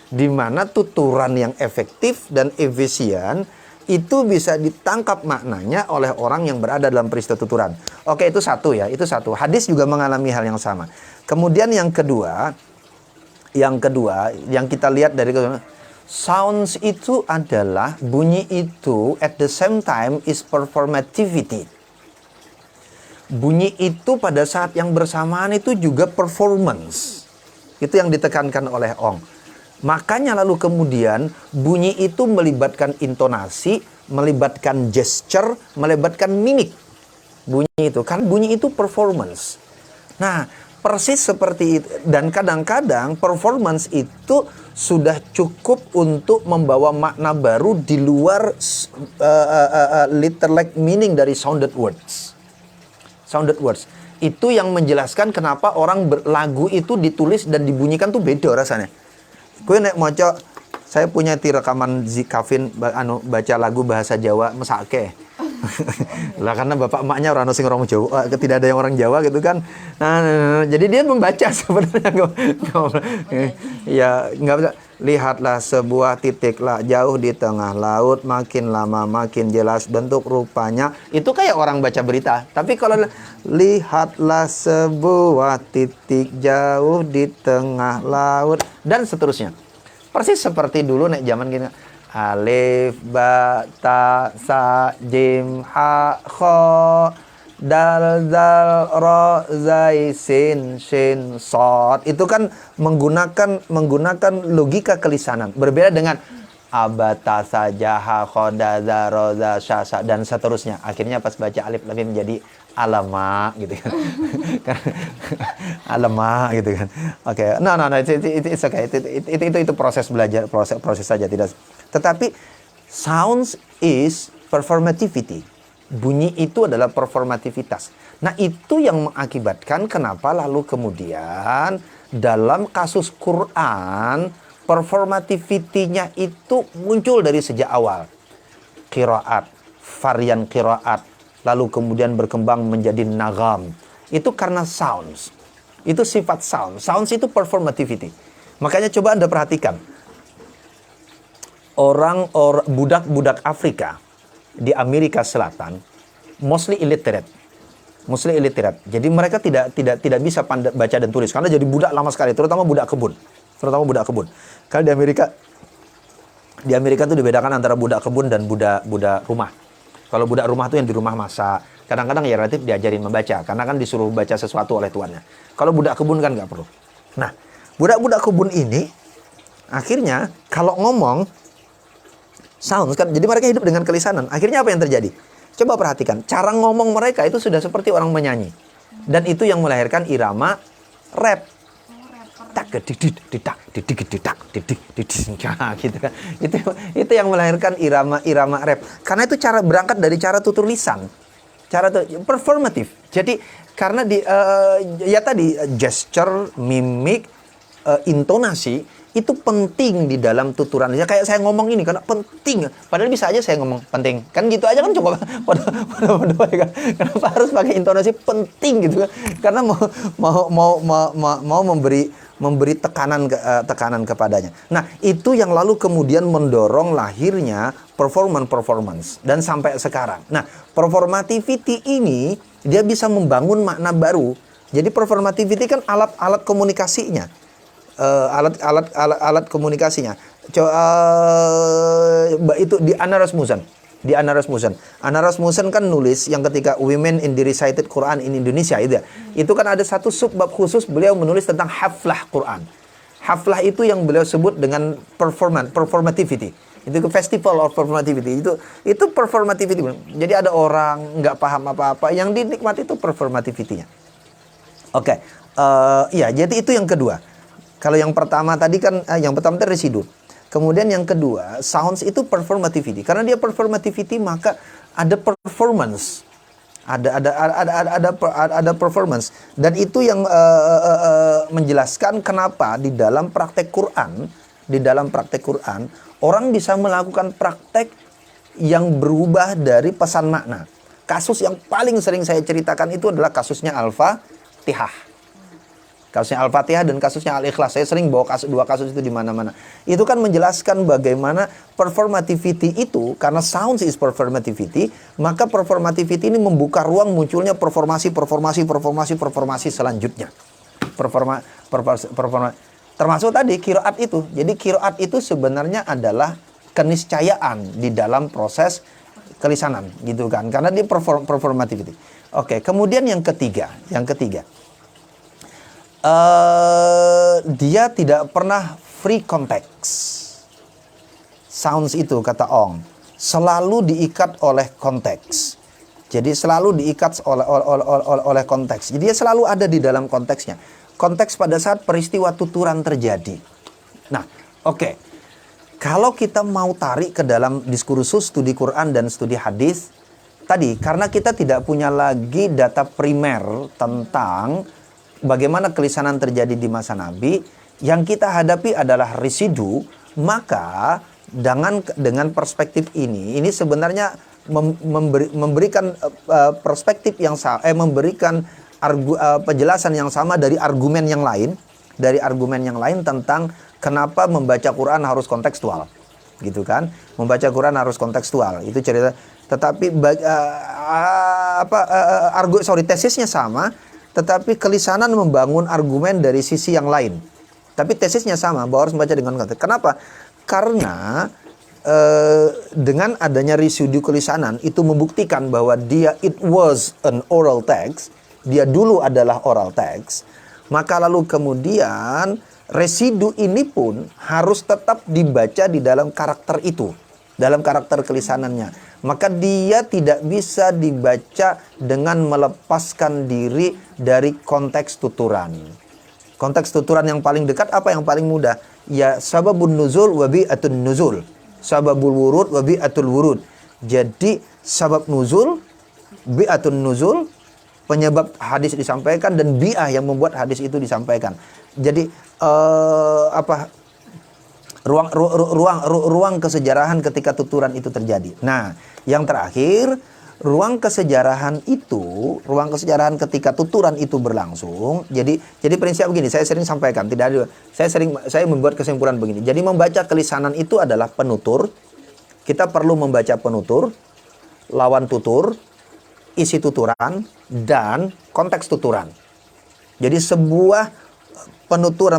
di mana tuturan yang efektif dan efisien itu bisa ditangkap maknanya oleh orang yang berada dalam peristiwa tuturan. Oke, itu satu ya, itu satu. Hadis juga mengalami hal yang sama. Kemudian yang kedua yang kita lihat dari sounds itu adalah bunyi itu at the same time is performativity. Bunyi itu pada saat yang bersamaan itu juga performance. Itu yang ditekankan oleh Ong. Makanya lalu kemudian bunyi itu melibatkan intonasi, melibatkan gesture, melibatkan mimik. Bunyi itu, kan bunyi itu performance. Nah, persis seperti itu. Dan kadang-kadang performance itu sudah cukup untuk membawa makna baru di luar literal meaning dari sounded words. Sounded words. Itu yang menjelaskan kenapa orang lagu itu ditulis dan dibunyikan tuh beda rasanya. Gue nek moco, saya punya rekaman Zikafin baca lagu bahasa Jawa mesake. Lah karena bapak emaknya orang Jawa, tidak ada yang orang Jawa gitu kan. Nah, jadi dia membaca sebenarnya. Ya, nggak bisa. Lihatlah sebuah titik lah jauh di tengah laut, makin lama makin jelas bentuk rupanya. Itu kayak orang baca berita. Tapi kalau lihatlah sebuah titik jauh di tengah laut dan seterusnya. Persis seperti dulu nek zaman gini. Alif, ba, ta, sa, jim, ha, kho, dal, zal, ro, zai, sin, shin, sod. Itu kan menggunakan logika kelisanan. Berbeda dengan abata, saja, ha, kho, da, za, ro, za, sha, sa, dan seterusnya. Akhirnya pas baca alif lam menjadi alama gitu kan. Alama gitu kan. Oke. No, it's okay. Itu proses belajar, proses saja, tidak. Tetapi sounds is performativity. Bunyi itu adalah performativitas. Nah, itu yang mengakibatkan kenapa lalu kemudian dalam kasus Quran performativity-nya itu muncul dari sejak awal. Qiraat, varian qiraat, lalu kemudian berkembang menjadi nagam. Itu karena sounds. Itu sifat sound. Sounds itu performativity. Makanya coba Anda perhatikan. Budak-budak Afrika di Amerika Selatan mostly illiterate. Jadi mereka tidak bisa baca dan tulis karena jadi budak lama sekali, terutama budak kebun. Kalau di Amerika itu dibedakan antara budak kebun dan budak rumah. Kalau budak rumah itu yang di rumah masak, kadang-kadang ya relatif diajarin membaca karena kan disuruh baca sesuatu oleh tuannya. Kalau budak kebun kan nggak perlu. Nah, budak-budak kebun ini akhirnya kalau ngomong sounds kan, jadi mereka hidup dengan kelisanan. Akhirnya apa yang terjadi? Coba perhatikan, cara ngomong mereka itu sudah seperti orang menyanyi. Dan itu yang melahirkan irama rap. Gitu kan. Itu yang melahirkan irama rap. Karena itu cara berangkat dari cara tutur lisan. Performatif. Jadi karena tadi gesture, mimik, intonasi itu penting di dalam tuturan. Ya kayak saya ngomong ini karena penting. Padahal bisa aja saya ngomong penting. Kan gitu aja kan coba kan. Kenapa harus pakai intonasi penting gitu kan? Karena mau memberi tekanan kepadanya. Nah, itu yang lalu kemudian mendorong lahirnya performance dan sampai sekarang. Nah, performativity ini dia bisa membangun makna baru. Jadi performativity kan alat komunikasinya. Alat komunikasinya. Itu di Anna Rasmussen. Anna Rasmussen kan nulis yang ketika Women in the Recited Quran in Indonesia itu ya. Itu kan ada satu subbab khusus beliau menulis tentang haflah Quran. Haflah itu yang beliau sebut dengan performativity. Itu festival of performativity. Itu performativity. Jadi ada orang nggak paham apa-apa, yang dinikmati itu performativity-nya. Oke. Ya, jadi itu yang kedua. Kalau yang pertama tadi kan, yang pertama itu residu. Kemudian yang kedua, sounds itu performativity. Karena dia performativity, maka ada performance. Ada performance, dan itu yang menjelaskan kenapa di dalam praktek Quran orang bisa melakukan praktek yang berubah dari pesan makna. Kasus yang paling sering saya ceritakan itu adalah kasusnya Al-Fatihah. Kasusnya Al-Fatihah dan kasusnya Al-Ikhlas. Saya sering bawa dua kasus itu di mana-mana. Itu kan menjelaskan bagaimana performativity itu, karena sounds is performativity, maka performativity ini membuka ruang munculnya performasi selanjutnya. Performa, termasuk tadi kiroat itu. Jadi kiroat itu sebenarnya adalah keniscayaan di dalam proses kelisanan, gitu kan? Karena dia performativity. Oke, kemudian yang ketiga. Dia tidak pernah free context. Sounds itu, kata Ong, selalu diikat oleh konteks. Jadi selalu diikat oleh konteks. Jadi dia selalu ada di dalam konteksnya. Konteks pada saat peristiwa tuturan terjadi. Nah, oke. Kalau kita mau tarik ke dalam diskursus studi Quran dan studi hadis tadi, karena kita tidak punya lagi data primer tentang bagaimana kelisanan terjadi di masa Nabi, yang kita hadapi adalah residu, maka dengan perspektif ini sebenarnya memberikan perspektif yang memberikan penjelasan yang sama dari argumen yang lain, tentang kenapa membaca Quran harus kontekstual, gitu kan? Membaca Quran harus kontekstual, itu cerita. Tetapi tesisnya sama. Tetapi kelisanan membangun argumen dari sisi yang lain. Tapi tesisnya sama, bahwa harus membaca dengan konteks. Kenapa? Karena dengan adanya residu kelisanan itu membuktikan bahwa it was an oral text. Dia dulu adalah oral text. Maka lalu kemudian residu ini pun harus tetap dibaca di dalam karakter itu. Dalam karakter kelisanannya. Maka dia tidak bisa dibaca dengan melepaskan diri dari konteks tuturan. Konteks tuturan yang paling dekat apa yang paling mudah? Ya, sababun nuzul wa bi'atun nuzul. Sababul wurud wa bi'atul wurud. Jadi sabab nuzul, bi'atun nuzul, penyebab hadis disampaikan, dan bi'ah yang membuat hadis itu disampaikan. Jadi ruang kesejarahan ketika tuturan itu terjadi. Nah, yang terakhir, ruang kesejarahan ketika tuturan itu berlangsung. Jadi prinsip begini, saya sering sampaikan, saya membuat kesimpulan begini. Jadi membaca kelisanan itu adalah penutur. Kita perlu membaca penutur, lawan tutur, isi tuturan, dan konteks tuturan. Jadi sebuah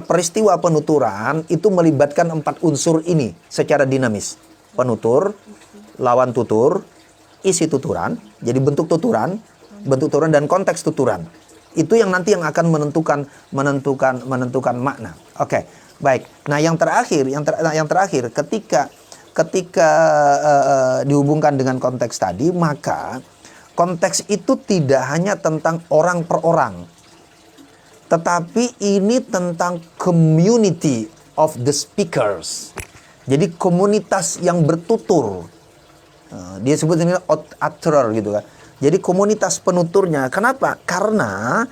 peristiwa penuturan itu melibatkan 4 unsur ini secara dinamis. Penutur, lawan tutur, isi tuturan, jadi bentuk tuturan dan konteks tuturan. Itu yang nanti yang akan menentukan makna. Oke, baik. Nah, yang terakhir ketika dihubungkan dengan konteks tadi, maka konteks itu tidak hanya tentang orang per orang, tetapi ini tentang community of the speakers. Jadi komunitas yang bertutur. Dia sebut ini utterer gitu kan. Jadi komunitas penuturnya. Kenapa? Karena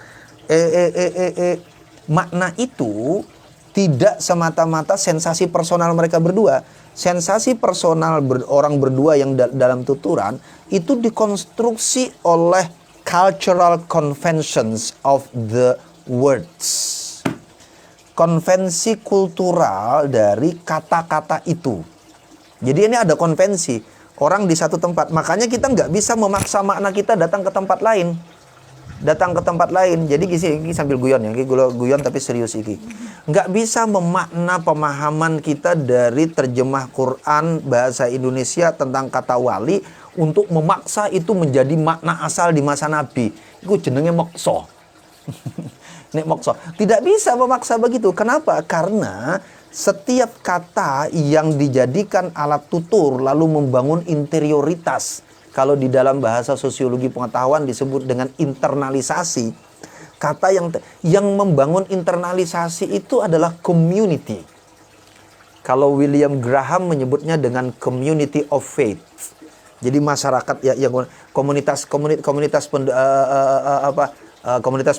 makna itu tidak semata-mata sensasi personal mereka berdua. Sensasi personal orang berdua yang dalam tuturan itu dikonstruksi oleh cultural conventions of the words. Konvensi kultural dari kata-kata itu. Jadi ini ada konvensi. Orang di satu tempat. Makanya kita nggak bisa memaksa makna kita datang ke tempat lain. Jadi ini sambil guyon ya. Guyon tapi serius ini. Nggak bisa memakna pemahaman kita dari terjemah Quran bahasa Indonesia tentang kata wali untuk memaksa itu menjadi makna asal di masa Nabi. Itu jenenge mokso. Tidak bisa memaksa begitu. Kenapa? Karena setiap kata yang dijadikan alat tutur lalu membangun interioritas. Kalau di dalam bahasa sosiologi pengetahuan disebut dengan internalisasi. Kata yang membangun internalisasi itu adalah community. Kalau William Graham menyebutnya dengan community of faith. Jadi masyarakat yang komunitas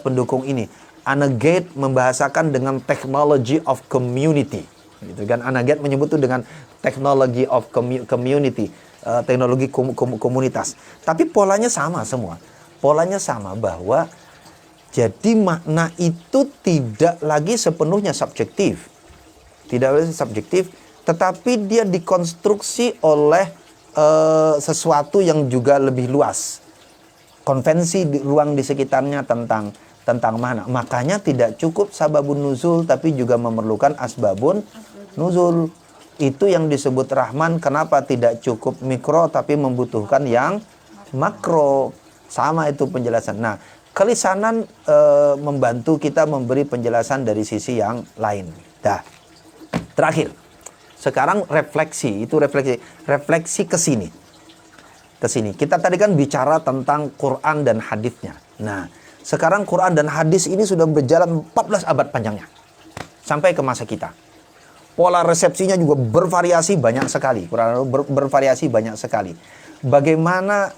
pendukung ini. Anagate membahasakan dengan technology of community. Gitu kan? Anagate menyebut itu dengan technology of community, teknologi komunitas. Tapi polanya sama semua. Polanya sama bahwa jadi makna itu tidak lagi sepenuhnya subjektif. Tidak lagi subjektif, tetapi dia dikonstruksi oleh sesuatu yang juga lebih luas. Konvensi di ruang di sekitarnya tentang mana. Makanya tidak cukup sababun nuzul, tapi juga memerlukan asbabun nuzul. Itu yang disebut Rahman. Kenapa tidak cukup mikro, tapi membutuhkan yang makro. Sama itu penjelasan. Nah, kelisanan membantu kita memberi penjelasan dari sisi yang lain. Dah. Terakhir. Sekarang refleksi ke sini. Kita tadi kan bicara tentang Quran dan hadisnya. Nah, sekarang Quran dan hadis ini sudah berjalan 14 abad panjangnya. Sampai ke masa kita. Pola resepsinya juga bervariasi banyak sekali. Quran bervariasi banyak sekali. Bagaimana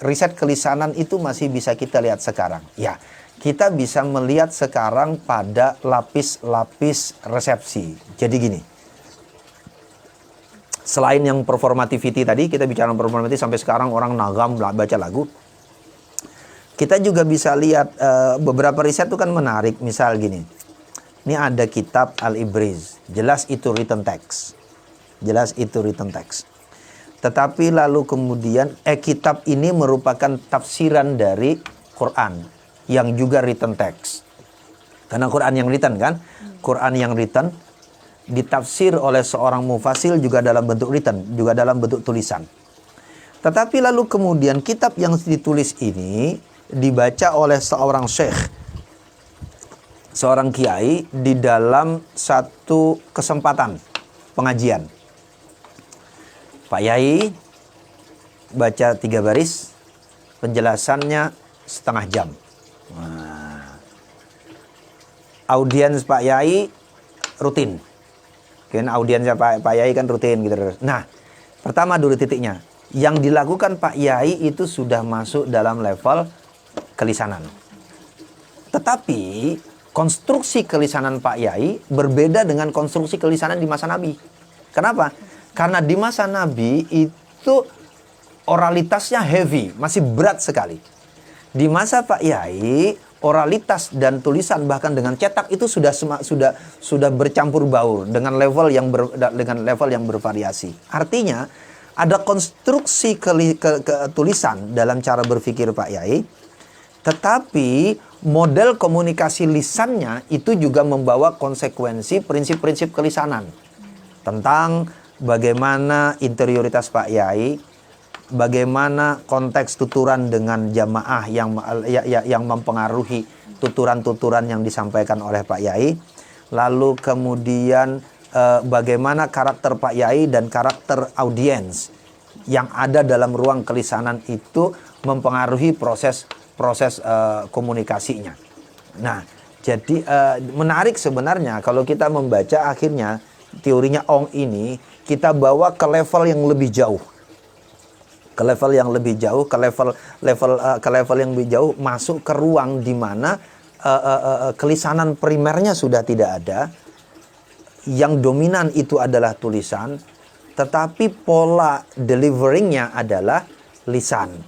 riset kelisanan itu masih bisa kita lihat sekarang? Ya, kita bisa melihat sekarang pada lapis-lapis resepsi. Jadi gini. Selain yang performativity tadi, kita bicara performativity sampai sekarang orang nagam baca lagu. Kita juga bisa lihat beberapa riset itu kan menarik. Misal gini, ini ada kitab Al-Ibriz. Jelas itu written text. Tetapi lalu kemudian kitab ini merupakan tafsiran dari Quran yang juga written text. Karena Quran yang written kan? Quran yang written ditafsir oleh seorang mufassir juga dalam bentuk written, juga dalam bentuk tulisan. Tetapi lalu kemudian kitab yang ditulis ini dibaca oleh seorang syekh, seorang kiai di dalam satu kesempatan pengajian. Pak Yai baca 3 baris, penjelasannya setengah jam. Nah, audiens Pak Yai rutin. Kan audiensnya Pak Yai kan rutin gitu. Nah, pertama dulu titiknya. Yang dilakukan Pak Yai itu sudah masuk dalam level kelisanan. Tetapi konstruksi kelisanan Pak Yai berbeda dengan konstruksi kelisanan di masa Nabi. Kenapa? Karena di masa Nabi itu oralitasnya heavy, masih berat sekali. Di masa Pak Yai, oralitas dan tulisan bahkan dengan cetak itu sudah bercampur baur dengan level yang bervariasi. Artinya ada konstruksi tulisan dalam cara berpikir Pak Yai, tetapi model komunikasi lisannya itu juga membawa konsekuensi prinsip-prinsip kelisanan tentang bagaimana interioritas Pak Yai, bagaimana konteks tuturan dengan jamaah yang mempengaruhi tuturan-tuturan yang disampaikan oleh Pak Yai. Lalu kemudian bagaimana karakter Pak Yai dan karakter audiens yang ada dalam ruang kelisanan itu mempengaruhi proses komunikasinya. Nah, jadi menarik sebenarnya kalau kita membaca akhirnya teorinya Ong ini kita bawa ke level yang lebih jauh. Ke level yang lebih jauh, masuk ke ruang di mana kelisanan primernya sudah tidak ada. Yang dominan itu adalah tulisan, tetapi pola deliveringnya adalah lisan.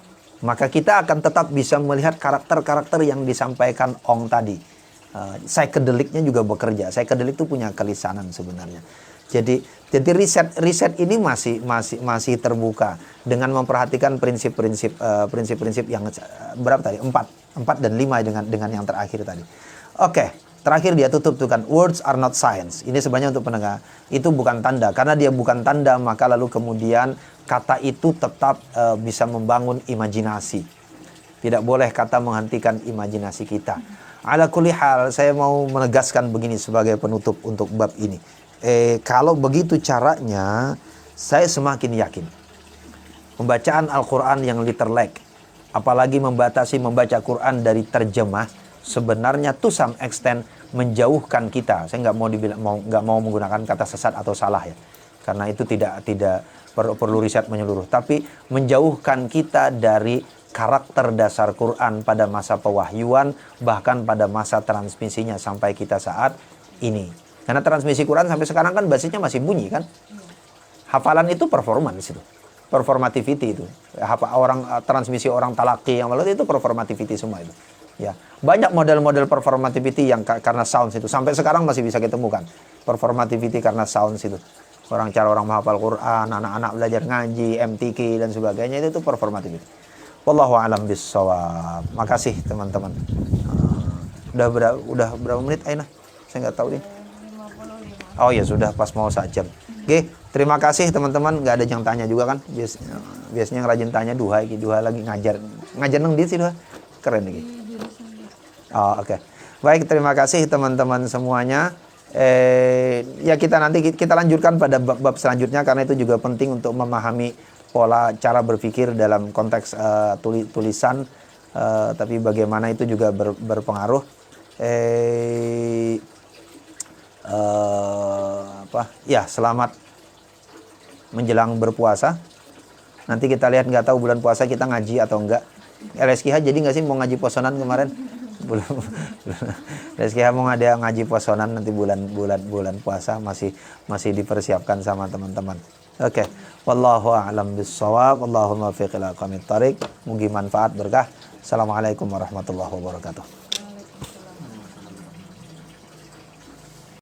Maka kita akan tetap bisa melihat karakter-karakter yang disampaikan Ong tadi. Psychedelicnya juga bekerja. Psychedelic itu punya kelisanan sebenarnya. Jadi riset ini masih terbuka dengan memperhatikan prinsip-prinsip yang berapa tadi? 4 dan 5 dengan yang terakhir tadi. Oke, terakhir dia tutup tuh kan, words are not science. Ini sebenarnya untuk pendengar, itu bukan tanda. Karena dia bukan tanda, maka lalu kemudian kata itu tetap bisa membangun imajinasi. Tidak boleh kata menghentikan imajinasi kita. Ala kulli hal, saya mau menegaskan begini sebagai penutup untuk bab ini. Kalau begitu caranya, saya semakin yakin pembacaan Al-Quran yang literlek, apalagi membatasi membaca Quran dari terjemah, sebenarnya to some extent menjauhkan kita. Saya nggak mau menggunakan kata sesat atau salah ya. Karena itu tidak perlu riset menyeluruh, tapi menjauhkan kita dari karakter dasar Quran pada masa pewahyuan, bahkan pada masa transmisinya sampai kita saat ini. Karena transmisi Quran sampai sekarang kan basisnya masih bunyi kan. Hafalan itu performance itu. Performativity itu. Transmisi orang talaki yang lalu itu performativity semua itu. Ya, banyak model-model performativity yang karena sounds itu sampai sekarang masih bisa kita temukan. Performativity karena sounds itu. Cara orang menghafal Quran, anak-anak belajar ngaji, MTQ dan sebagainya itu performativity. Wallahu a'lam bissawab. Makasih teman-teman. Udah berapa menit Aina? Saya nggak tahu nih. 55. Oh ya sudah pas mau 1 jam. Oke, terima kasih teman-teman. Nggak ada yang tanya juga kan? Biasanya yang rajin tanya Duha lagi ngajar nang di sih Duha. Keren nih. Oh, oke. Baik, terima kasih teman-teman semuanya. Ya kita lanjutkan pada bab selanjutnya karena itu juga penting untuk memahami pola cara berpikir dalam konteks tulisan, tapi bagaimana itu juga berpengaruh. Selamat menjelang berpuasa. Nanti kita lihat, nggak tahu bulan puasa kita ngaji atau enggak. LSKH jadi nggak sih mau ngaji posonan kemarin? Belum. LSKH mau ada ngaji posonan nanti bulan puasa, masih dipersiapkan sama teman-teman. Oke. Wallahu a'lam bissawab. Allahumma fiqh ila aqwamit thariq. Mugi manfaat berkah. Assalamualaikum warahmatullahi wabarakatuh.